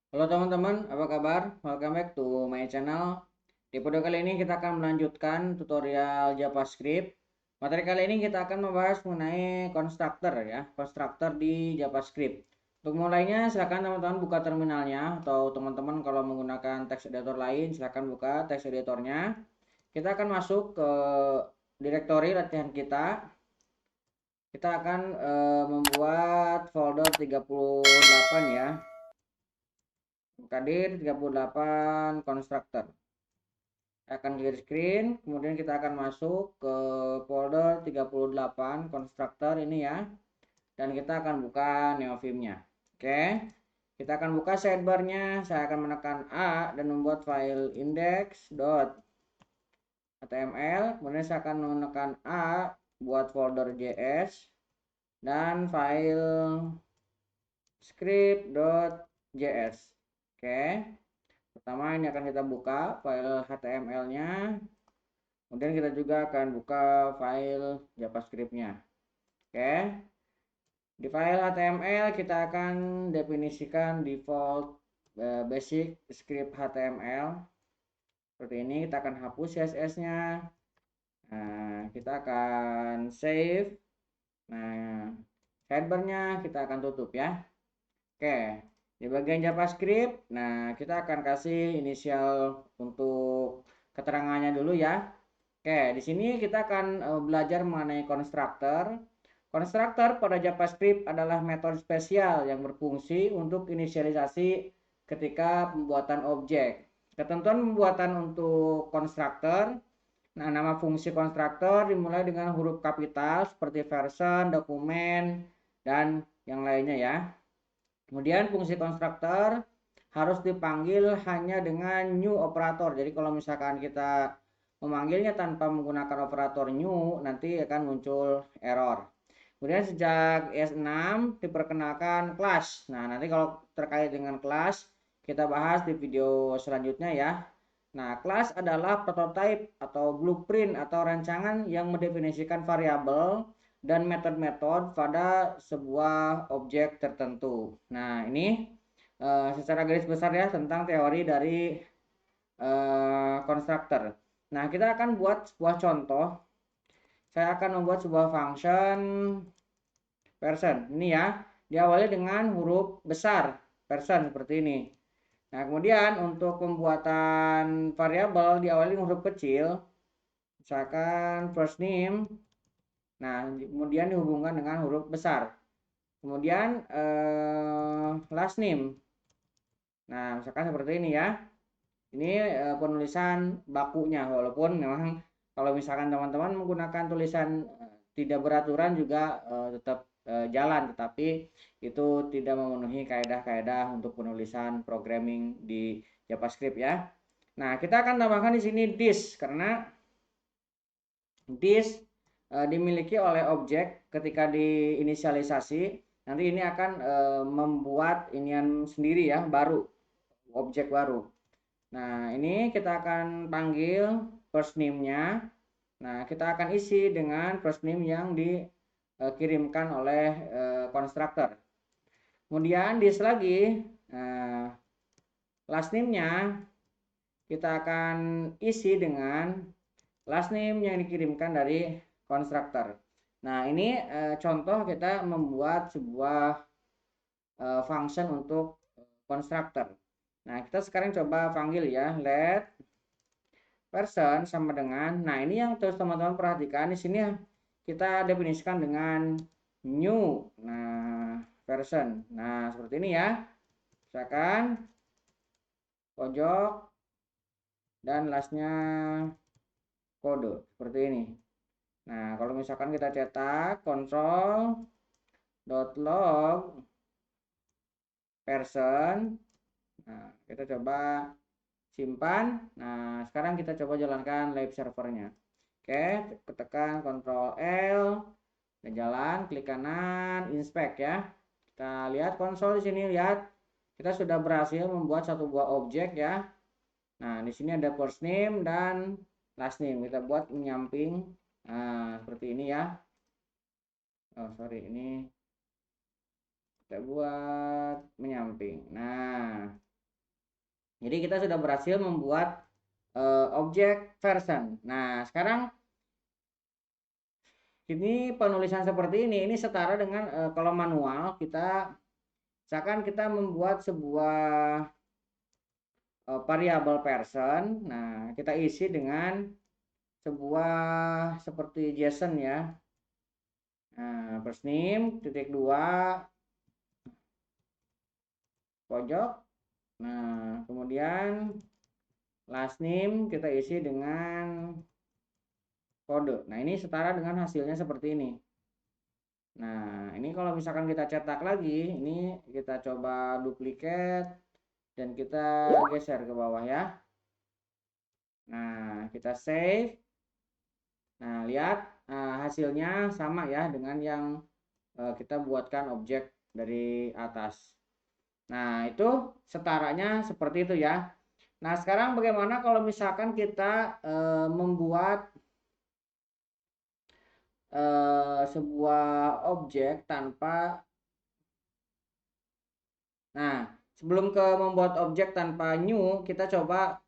Halo teman-teman, apa kabar? Welcome back to my channel. Di video kali ini kita akan melanjutkan tutorial JavaScript. Materi kali ini kita akan membahas mengenai constructor ya, constructor di JavaScript. Untuk mulainya, silakan teman-teman buka terminalnya atau teman-teman kalau menggunakan text editor lain, silakan buka text editornya. Kita akan masuk ke directory latihan kita. Kita akan membuat folder 38 ya. Kadir 38 constructor akan clear screen, kemudian kita akan masuk ke folder 38 constructor ini ya, dan kita akan buka neovim-nya. Oke, kita akan buka sidebar-nya. Saya akan menekan A dan membuat file index.html, kemudian saya akan menekan A buat folder js dan file script.js. Oke, pertama ini akan kita buka file HTML-nya, kemudian kita juga akan buka file JavaScript-nya. Oke, di file HTML kita akan definisikan default basic script HTML seperti ini. Kita akan hapus CSS-nya. Nah, kita akan save. Nah, header-nya kita akan tutup ya. Oke, di bagian JavaScript, nah kita akan kasih inisial untuk keterangannya dulu ya. Oke, di sini kita akan belajar mengenai constructor. Constructor pada JavaScript adalah metode spesial yang berfungsi untuk inisialisasi ketika pembuatan objek. Ketentuan pembuatan untuk constructor. Nah, nama fungsi constructor dimulai dengan huruf kapital seperti version, dokumen, dan yang lainnya ya. Kemudian fungsi konstruktor harus dipanggil hanya dengan new operator. Jadi kalau misalkan kita memanggilnya tanpa menggunakan operator new, nanti akan muncul error. Kemudian sejak ES6 diperkenalkan class. Nah, nanti kalau terkait dengan class kita bahas di video selanjutnya ya. Nah, class adalah prototype atau blueprint atau rancangan yang mendefinisikan variabel dan metode-metode pada sebuah objek tertentu. Nah, ini secara garis besar ya tentang teori dari konstruktor. Nah, kita akan buat sebuah contoh. Saya akan membuat sebuah function person. Ini ya, diawali dengan huruf besar person seperti ini. Nah, kemudian untuk pembuatan variabel diawali dengan huruf kecil, misalkan first name. Nah, kemudian dihubungkan dengan huruf besar. Kemudian last name. Nah, misalkan seperti ini ya. Ini penulisan bakunya, walaupun memang kalau misalkan teman-teman menggunakan tulisan tidak beraturan juga tetap jalan, tetapi itu tidak memenuhi kaedah-kaedah untuk penulisan programming di JavaScript ya. Nah, kita akan tambahkan di sini this karena this dimiliki oleh objek ketika diinisialisasi. Nanti ini akan membuat inian sendiri ya, baru objek baru. Nah, ini kita akan panggil first name-nya. Nah, kita akan isi dengan first name yang dikirimkan oleh konstruktor. Kemudian this lagi, last name-nya kita akan isi dengan last name yang dikirimkan dari konstruktor. Nah, ini contoh kita membuat sebuah function untuk konstruktor. Nah, kita sekarang coba panggil ya, let person sama dengan, nah ini yang terus teman-teman perhatikan di sini kita definisikan dengan new, nah person, nah seperti ini ya, misalkan pojok dan lastnya kode seperti ini. Nah, kalau misalkan kita cetak console.log person, nah kita coba simpan. Nah, sekarang kita coba jalankan live servernya. Oke, tekan Ctrl L dan jalan, klik kanan, inspect ya. Kita lihat konsol di sini, lihat kita sudah berhasil membuat satu buah objek ya. Nah, di sini ada first name dan last name. Kita buat menyamping. Nah, seperti ini ya. Oh, sorry, ini kita buat menyamping. Nah, Jadi kita sudah berhasil membuat objek version. Nah, sekarang ini penulisan seperti ini setara dengan kalau manual kita misalkan kita membuat sebuah variabel person. Nah, kita isi dengan sebuah seperti JSON ya. Nah, first name titik 2 pojok. Nah, kemudian last name kita isi dengan kode. Nah, ini setara dengan hasilnya seperti ini. Nah, ini kalau misalkan kita cetak lagi, ini kita coba duplikat dan kita geser ke bawah ya. Nah, kita save. Nah, lihat hasilnya sama ya dengan yang kita buatkan objek dari atas. Nah, itu setaranya seperti itu ya. Nah, sekarang bagaimana kalau misalkan kita membuat sebuah objek tanpa. Nah, sebelum ke membuat objek tanpa new, kita coba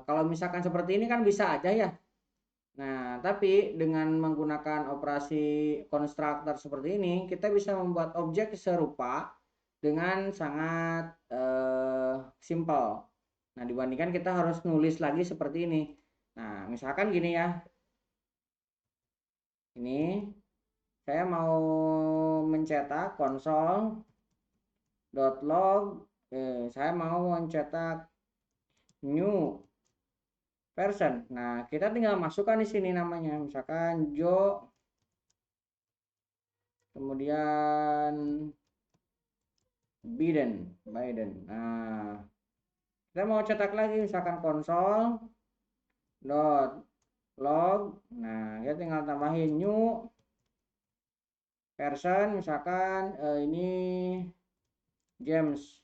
kalau misalkan seperti ini kan bisa aja ya. Nah, tapi dengan menggunakan operasi konstruktor seperti ini, kita bisa membuat objek serupa dengan sangat simple. Nah, dibandingkan kita harus nulis lagi seperti ini. Nah, misalkan gini ya. Ini saya mau mencetak console.log. Saya mau mencetak new version. Nah, kita tinggal masukkan di sini namanya, misalkan Joe, kemudian Biden. Nah, kita mau cetak lagi, misalkan console dot log. Nah, kita tinggal tambahin new version, misalkan ini James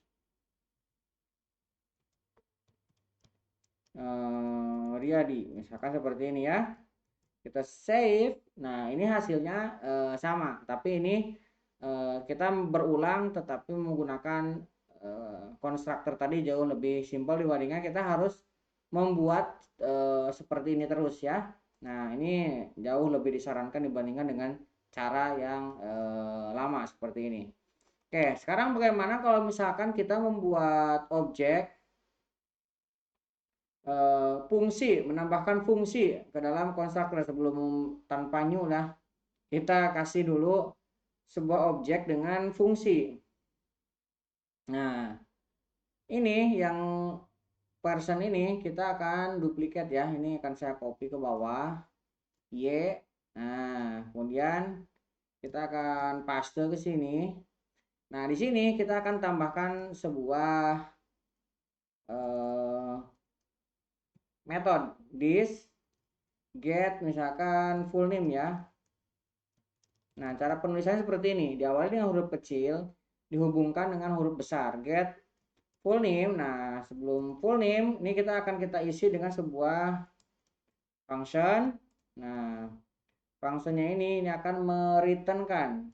Riyadi, misalkan seperti ini ya. Kita save. Nah, ini hasilnya sama, tapi ini kita berulang tetapi menggunakan konstruktor tadi jauh lebih simpel dibandingkan kita harus membuat seperti ini terus ya. Nah, ini jauh lebih disarankan dibandingkan dengan cara yang lama seperti ini. Oke, sekarang bagaimana kalau misalkan kita membuat objek fungsi, menambahkan fungsi ke dalam konstruktor sebelum tanpa new lah. Kita kasih dulu sebuah objek dengan fungsi. Nah, ini yang person ini kita akan duplikat ya. Ini akan saya copy ke bawah. Y. Nah, kemudian kita akan paste ke sini. Nah, di sini kita akan tambahkan sebuah metode this get misalkan full name ya. Nah, cara penulisannya seperti ini. Diawali dengan huruf kecil, dihubungkan dengan huruf besar. Get full name. Nah, sebelum full name, ini kita isi dengan sebuah function. Nah, functionnya ini akan mereturnkan.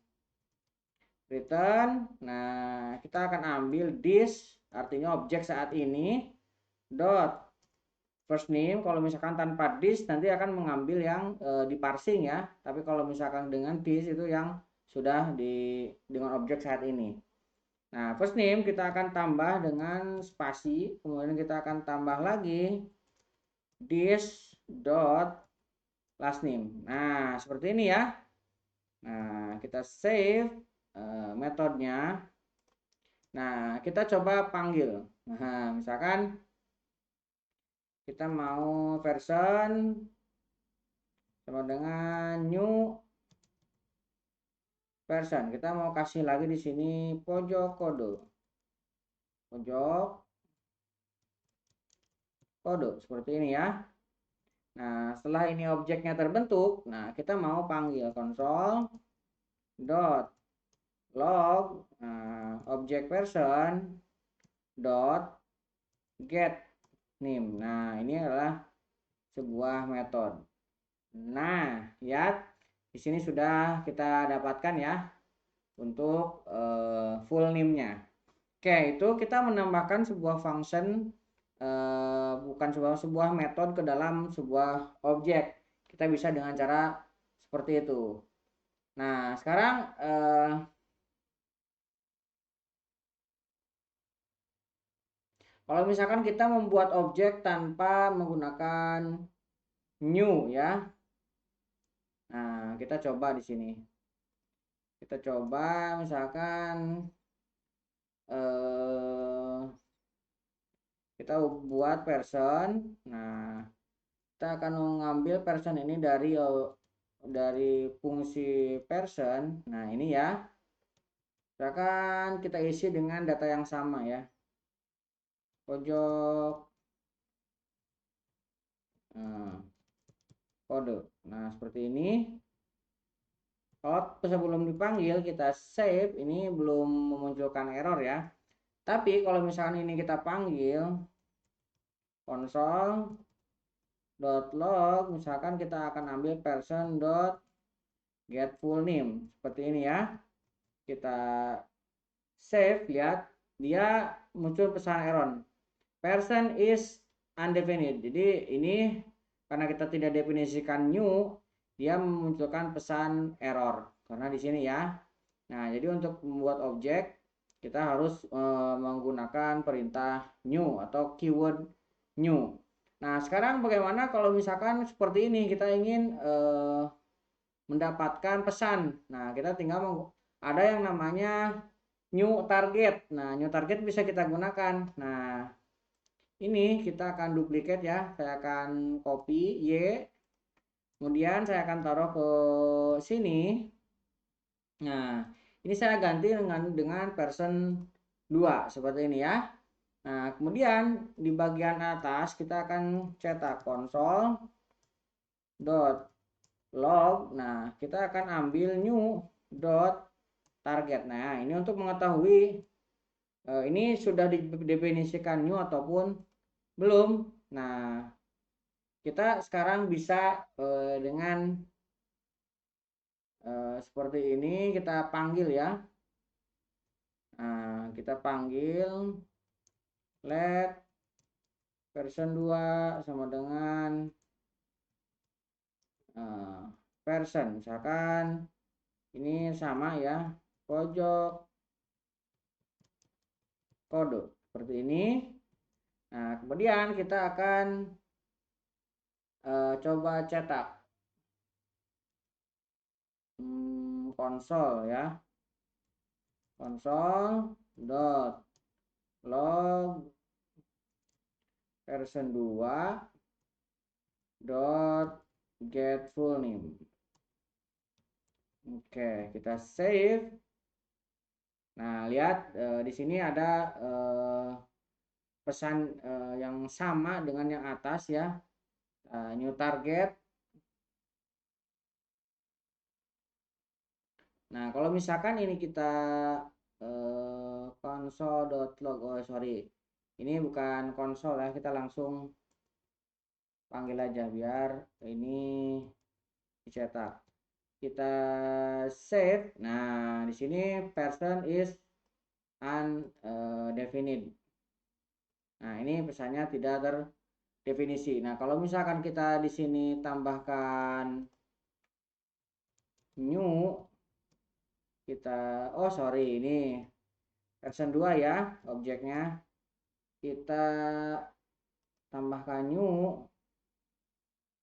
Return. Nah, kita akan ambil this, artinya objek saat ini, dot first name. Kalau misalkan tanpa this nanti akan mengambil yang di parsing ya, tapi kalau misalkan dengan this itu yang sudah dengan objek saat ini. Nah, first name kita akan tambah dengan spasi, kemudian kita akan tambah lagi this dot last name. Nah, seperti ini ya. Nah, kita save metodenya. Nah, kita coba panggil. Nah, misalkan kita mau version sama dengan new version. Kita mau kasih lagi di sini pojok kode. Pojok kode seperti ini ya. Nah, setelah ini objeknya terbentuk, nah kita mau panggil console dot log objek version dot get name. Nah, ini adalah sebuah metode. Nah, lihat di sini sudah kita dapatkan ya untuk full name-nya. Oke, itu kita menambahkan sebuah function bukan sebuah metode ke dalam sebuah objek. Kita bisa dengan cara seperti itu. Nah, sekarang kalau misalkan kita membuat objek tanpa menggunakan new ya. Nah, kita coba di sini. Kita coba misalkan kita buat person. Nah, kita akan mengambil person ini dari fungsi person. Nah, ini ya. Misalkan kita isi dengan data yang sama ya. Pojok kode. Nah, seperti ini. Kalau sebelum dipanggil kita save, ini belum memunculkan error ya. Tapi kalau misalkan ini kita panggil console.log, misalkan kita akan ambil person.getFullName seperti ini ya. Kita save, lihat dia muncul pesan error. Person is undefined. Jadi ini karena kita tidak definisikan new, dia memunculkan pesan error karena di sini ya. Nah, jadi untuk membuat objek kita harus menggunakan perintah new atau keyword new. Nah, sekarang bagaimana kalau misalkan seperti ini kita ingin mendapatkan pesan. Nah, kita tinggal ada yang namanya new target. Nah, new target bisa kita gunakan. Nah, ini kita akan duplikat ya. Saya akan copy Y. Kemudian saya akan taruh ke sini. Nah, ini saya ganti dengan person 2 seperti ini ya. Nah, kemudian di bagian atas kita akan cetak console.log. Nah, kita akan ambil new dot target. Nah, ini untuk mengetahui ini sudah didefinisikan new ataupun belum. Nah, kita sekarang bisa dengan seperti ini kita panggil ya. Nah, kita panggil let person 2 sama dengan person, misalkan ini sama ya, pojok kode seperti ini. Nah, kemudian kita akan coba cetak konsol ya, console.log person 2 .getFullName. Oke, kita save. Nah, lihat di sini ada pesan yang sama dengan yang atas ya. New target. Nah, kalau misalkan ini kita console.log, oh sorry, ini bukan konsol ya, kita langsung panggil aja biar ini dicetak. Kita save. Nah, di sini person is undefined. Nah, ini pesannya tidak terdefinisi. Nah, kalau misalkan kita di sini tambahkan new, kita sorry, ini person 2 ya objeknya. Kita tambahkan new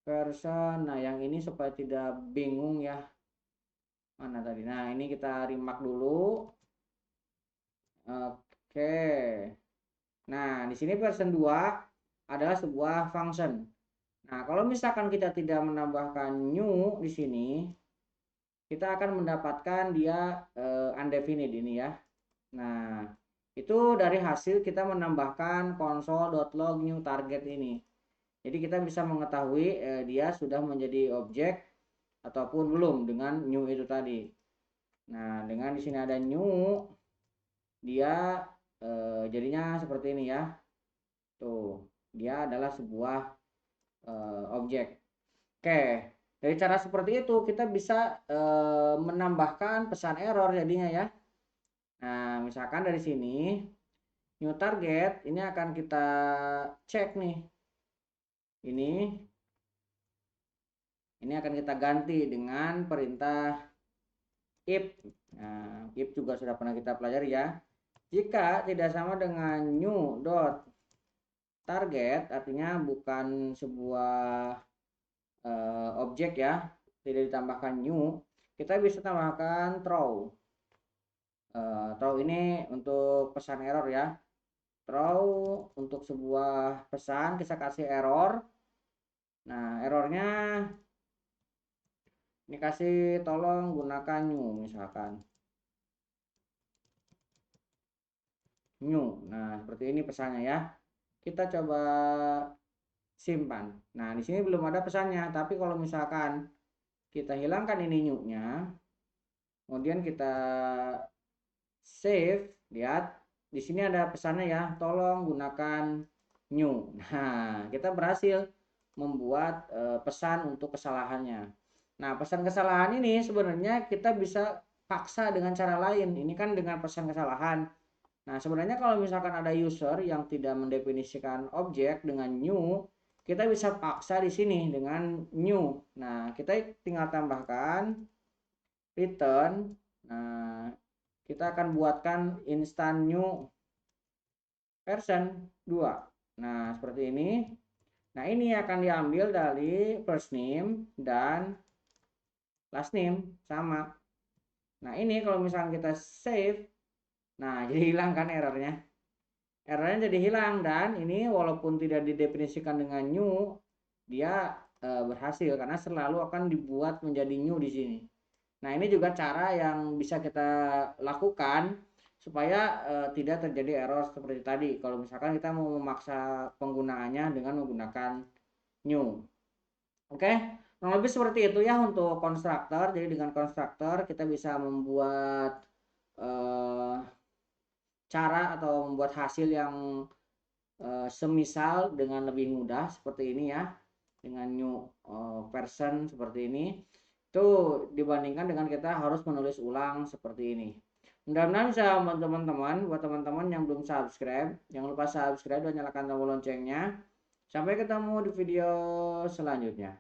person. Nah, yang ini supaya tidak bingung ya. Mana tadi? Nah, ini kita remark dulu. Oke. Nah, di sini person 2 adalah sebuah function. Nah, kalau misalkan kita tidak menambahkan new di sini, kita akan mendapatkan dia undefined ini ya. Nah, itu dari hasil kita menambahkan console.log new target ini. Jadi kita bisa mengetahui dia sudah menjadi objek ataupun belum dengan new itu tadi. Nah, dengan di sini ada new, dia jadinya seperti ini ya. Tuh, dia adalah sebuah objek. Oke, dari cara seperti itu kita bisa menambahkan pesan error jadinya ya. Nah, misalkan dari sini new target ini akan kita cek nih. Ini akan kita ganti dengan perintah if. Nah, if juga sudah pernah kita pelajari ya. Jika tidak sama dengan new dot target, artinya bukan sebuah objek ya, tidak ditambahkan new, kita bisa tambahkan throw. Throw ini untuk pesan error ya. Throw untuk sebuah pesan kita kasih error. Nah, errornya ini kasih tolong gunakan new misalkan. New. Nah, seperti ini pesannya ya. Kita coba simpan. Nah, di sini belum ada pesannya, tapi kalau misalkan kita hilangkan ini new-nya, kemudian kita save, lihat di sini ada pesannya ya, tolong gunakan new. Nah, kita berhasil membuat pesan untuk kesalahannya. Nah, pesan kesalahan ini sebenarnya kita bisa paksa dengan cara lain. Ini kan dengan pesan kesalahan. Nah, sebenarnya kalau misalkan ada user yang tidak mendefinisikan objek dengan new, kita bisa paksa di sini dengan new. Nah, kita tinggal tambahkan return. Nah, kita akan buatkan instant new version 2. Nah, seperti ini. Nah, ini akan diambil dari first name dan last name sama. Nah, ini kalau misalkan kita save, nah jadi hilang kan errornya. Errornya jadi hilang, dan ini walaupun tidak didefinisikan dengan new, dia berhasil karena selalu akan dibuat menjadi new di sini. Nah, ini juga cara yang bisa kita lakukan supaya tidak terjadi error seperti tadi. Kalau misalkan kita mau memaksa penggunaannya dengan menggunakan new. Oke, kurang lebih seperti itu ya untuk konstruktor. Jadi dengan konstruktor kita bisa membuat eh, cara atau membuat hasil yang semisal dengan lebih mudah seperti ini ya, dengan new version seperti ini, itu dibandingkan dengan kita harus menulis ulang seperti ini. Mudah-mudahan bisa membantu teman-teman. Buat teman-teman yang belum subscribe, jangan lupa subscribe dan nyalakan tombol loncengnya. Sampai ketemu di video selanjutnya.